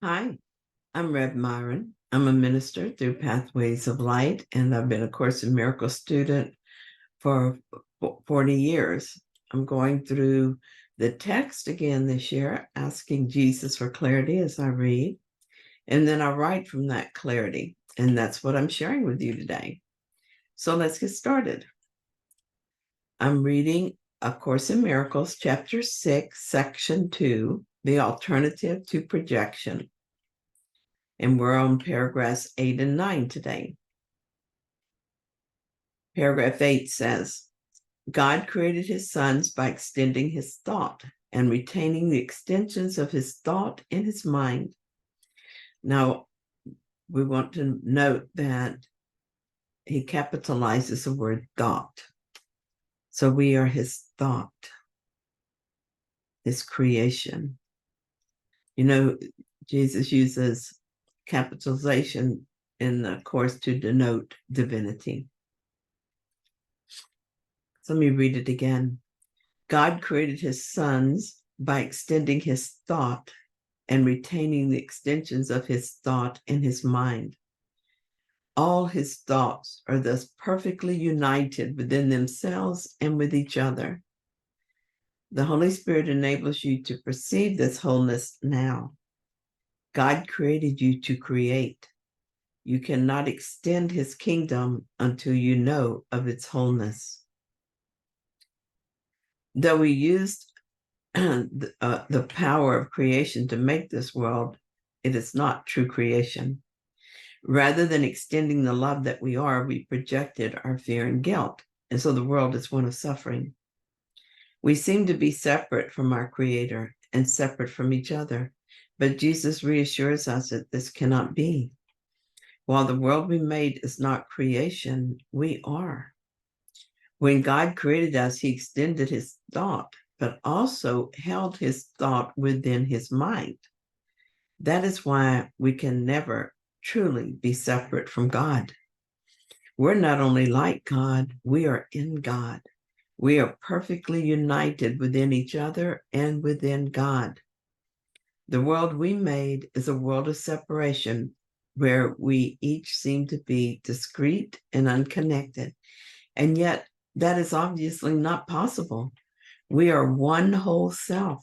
Hi, I'm Rev Myron. I'm a minister through Pathways of Light, and I've been a Course in Miracles student for 40 years. I'm going through the text again this year, asking Jesus for clarity as I read, and then I write from that clarity, and that's what I'm sharing with you today. So let's get started. I'm reading A Course in Miracles, Chapter 6, Section 2, The Alternative to Projection. And we're on paragraphs 8 and 9 today. Paragraph 8 says, God created his sons by extending his thought and retaining the extensions of his thought in his mind. Now, we want to note that he capitalizes the word thought. So we are his thought, his creation. You know, Jesus uses capitalization in the Course to denote divinity. So let me read it again. God created his sons by extending his thought and retaining the extensions of his thought in his mind. All his thoughts are thus perfectly united within themselves and with each other. The Holy Spirit enables you to perceive this wholeness now. God created you to create. You cannot extend his kingdom until you know of its wholeness. Though we used the power of creation to make this world, it is not true creation. Rather than extending the love that we are, we projected our fear and guilt. And so the world is one of suffering. We seem to be separate from our Creator and separate from each other. But Jesus reassures us that this cannot be. While the world we made is not creation, we are. When God created us, he extended his thought, but also held his thought within his mind. That is why we can never truly be separate from God. We're not only like God, we are in God. We are perfectly united within each other and within God. The world we made is a world of separation where we each seem to be discrete and unconnected. And yet, that is obviously not possible. We are one whole self.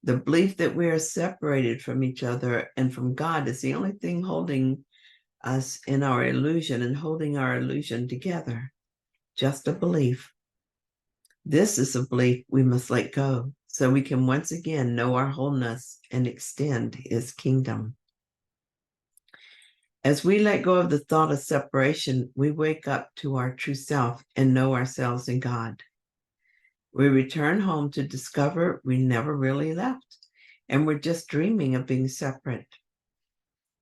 The belief that we are separated from each other and from God is the only thing holding us in our illusion and holding our illusion together. Just a belief. This is a belief we must let go so we can once again know our wholeness and extend his kingdom. As we let go of the thought of separation, we wake up to our true self and know ourselves in God. We return home to discover we never really left, and we're just dreaming of being separate.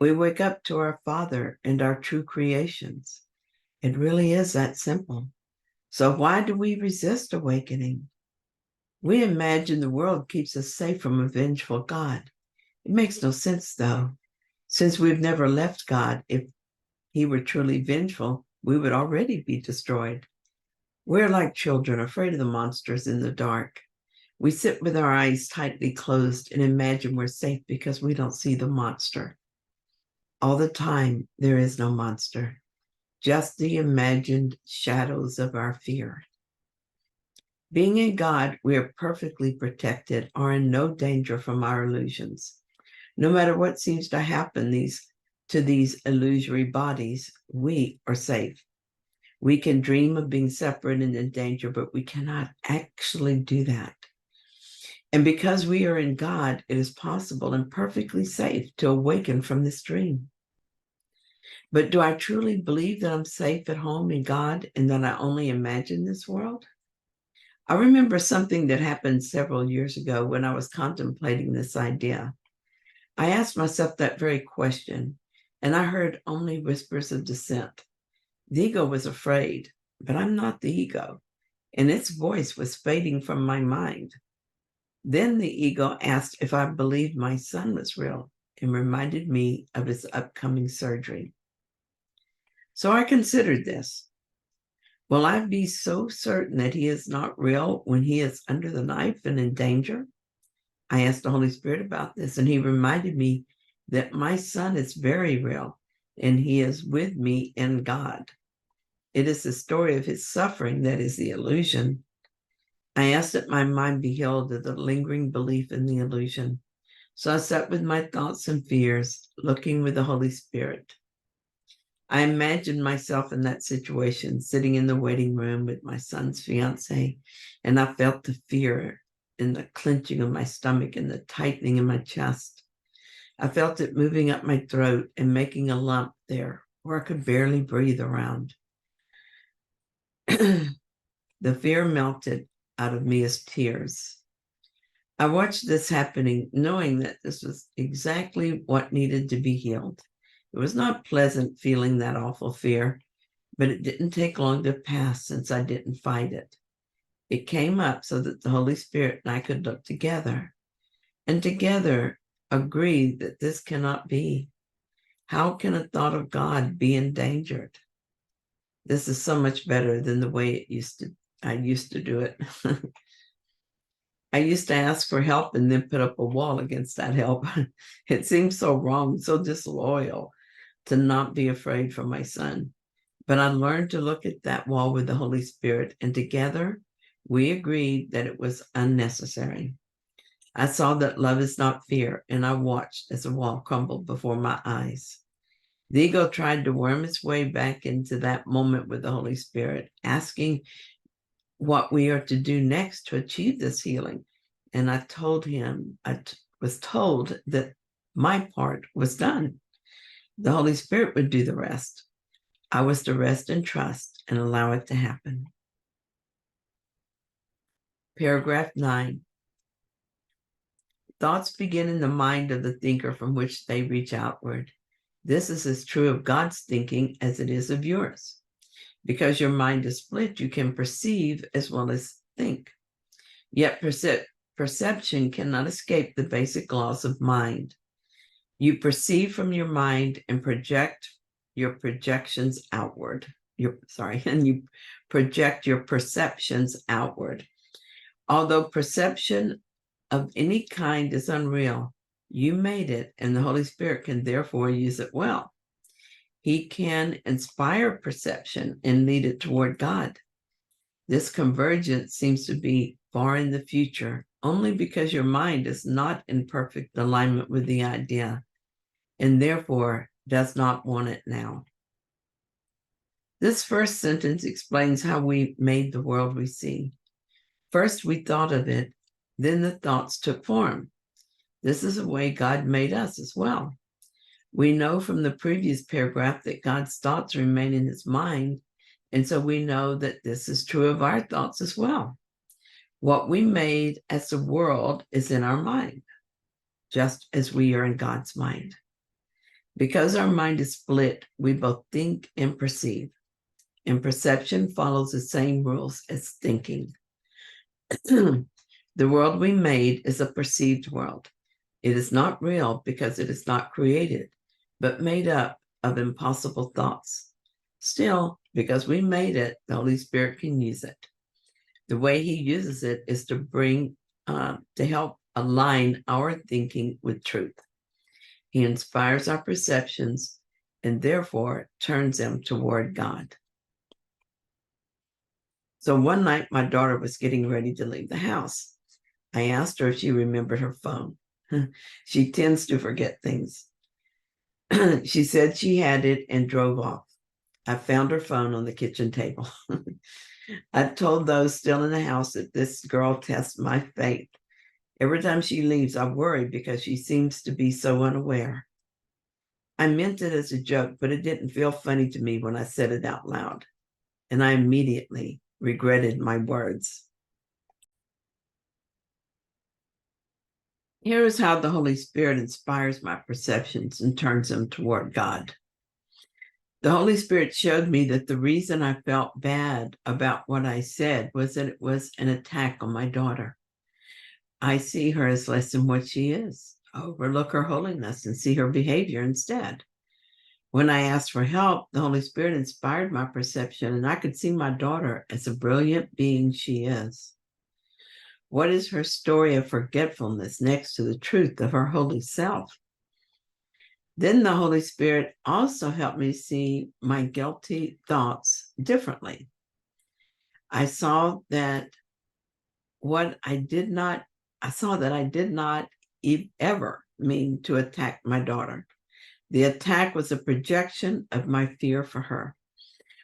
We wake up to our Father and our true creations. It really is that simple. So why do we resist awakening? We imagine the world keeps us safe from a vengeful God. It makes no sense, though. Since we've never left God, if he were truly vengeful, we would already be destroyed. We're like children afraid of the monsters in the dark. We sit with our eyes tightly closed and imagine we're safe because we don't see the monster. All the time, there is no monster, just the imagined shadows of our fear. Being in God, we are perfectly protected, are in no danger from our illusions. No matter what seems to happen to these illusory bodies, we are safe. We can dream of being separate and in danger, but we cannot actually do that. And because we are in God, it is possible and perfectly safe to awaken from this dream. But do I truly believe that I'm safe at home in God and that I only imagine this world? I remember something that happened several years ago when I was contemplating this idea. I asked myself that very question, and I heard only whispers of dissent. The ego was afraid, but I'm not the ego, and its voice was fading from my mind. Then the ego asked if I believed my son was real and reminded me of his upcoming surgery. So I considered this. Will I be so certain that he is not real when he is under the knife and in danger? I asked the Holy Spirit about this, and he reminded me that my son is very real and he is with me in God. It is the story of his suffering that is the illusion. I asked that my mind be healed of the lingering belief in the illusion. So I sat with my thoughts and fears, looking with the Holy Spirit. I imagined myself in that situation, sitting in the waiting room with my son's fiance, and I felt the fear in the clenching of my stomach and the tightening in my chest. I felt it moving up my throat and making a lump there where I could barely breathe around. The fear melted out of me as tears. I watched this happening, knowing that this was exactly what needed to be healed. It was not pleasant feeling that awful fear, but it didn't take long to pass since I didn't fight it. It came up so that the Holy Spirit and I could look together, and together agree that this cannot be. How can a thought of God be endangered? This is so much better than the way I used to do it. I used to ask for help and then put up a wall against that help. It seems so wrong, so disloyal to not be afraid for my son. But I learned to look at that wall with the Holy Spirit, and together we agreed that it was unnecessary. I saw that love is not fear, and I watched as the wall crumbled before my eyes. The ego tried to worm its way back into that moment with the Holy Spirit, asking what we are to do next to achieve this healing. And I told him, was told that my part was done. The Holy Spirit would do the rest. I was to rest and trust and allow it to happen. Paragraph 9. Thoughts begin in the mind of the thinker from which they reach outward. This is as true of God's thinking as it is of yours. Because your mind is split, you can perceive as well as think. Yet perception cannot escape the basic laws of mind. You perceive from your mind and project your projections outward. And you project your perceptions outward. Although perception of any kind is unreal, you made it, and the Holy Spirit can therefore use it well. He can inspire perception and lead it toward God. This convergence seems to be far in the future, only because your mind is not in perfect alignment with the idea, and therefore does not want it now. This first sentence explains how we made the world we see. First, we thought of it, then the thoughts took form. This is the way God made us as well. We know from the previous paragraph that God's thoughts remain in his mind, and so we know that this is true of our thoughts as well. What we made as the world is in our mind, just as we are in God's mind. Because our mind is split, we both think and perceive, and perception follows the same rules as thinking. The world we made is a perceived world. It is not real because it is not created, but made up of impossible thoughts. Still, because we made it, the Holy Spirit can use it. The way he uses it is to help align our thinking with truth. He inspires our perceptions and therefore turns them toward God. So one night, my daughter was getting ready to leave the house. I asked her if she remembered her phone. She tends to forget things. She said she had it and drove off. I found her phone on the kitchen table. I told those still in the house that this girl tests my faith. Every time she leaves, I worry because she seems to be so unaware. I meant it as a joke, but it didn't feel funny to me when I said it out loud, and I immediately regretted my words. Here is how the Holy Spirit inspires my perceptions and turns them toward God. The Holy Spirit showed me that the reason I felt bad about what I said was that it was an attack on my daughter. I see her as less than what she is. I overlook her holiness and see her behavior instead. When I asked for help, the Holy Spirit inspired my perception, and I could see my daughter as a brilliant being she is. What is her story of forgetfulness next to the truth of her holy self? Then the Holy Spirit also helped me see my guilty thoughts differently. I saw that I did not ever mean to attack my daughter. The attack was a projection of my fear for her.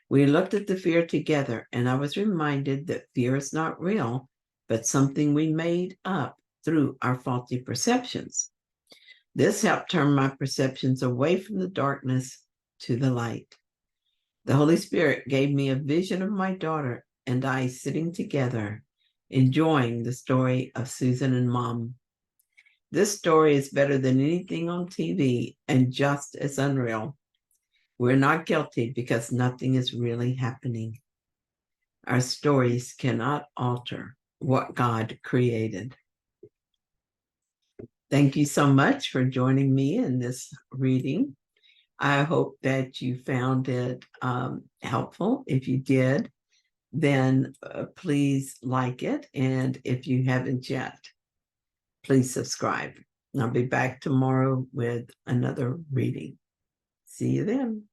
We looked at the fear together, and I was reminded that fear is not real, but something we made up through our faulty perceptions. This helped turn my perceptions away from the darkness to the light. The Holy Spirit gave me a vision of my daughter and I sitting together, enjoying the story of Susan and Mom. This story is better than anything on TV and just as unreal. We're not guilty because nothing is really happening. Our stories cannot alter what God created. Thank you so much for joining me in this reading. I hope that you found it helpful. If you did, then please like it. And if you haven't yet, please subscribe. I'll be back tomorrow with another reading. See you then.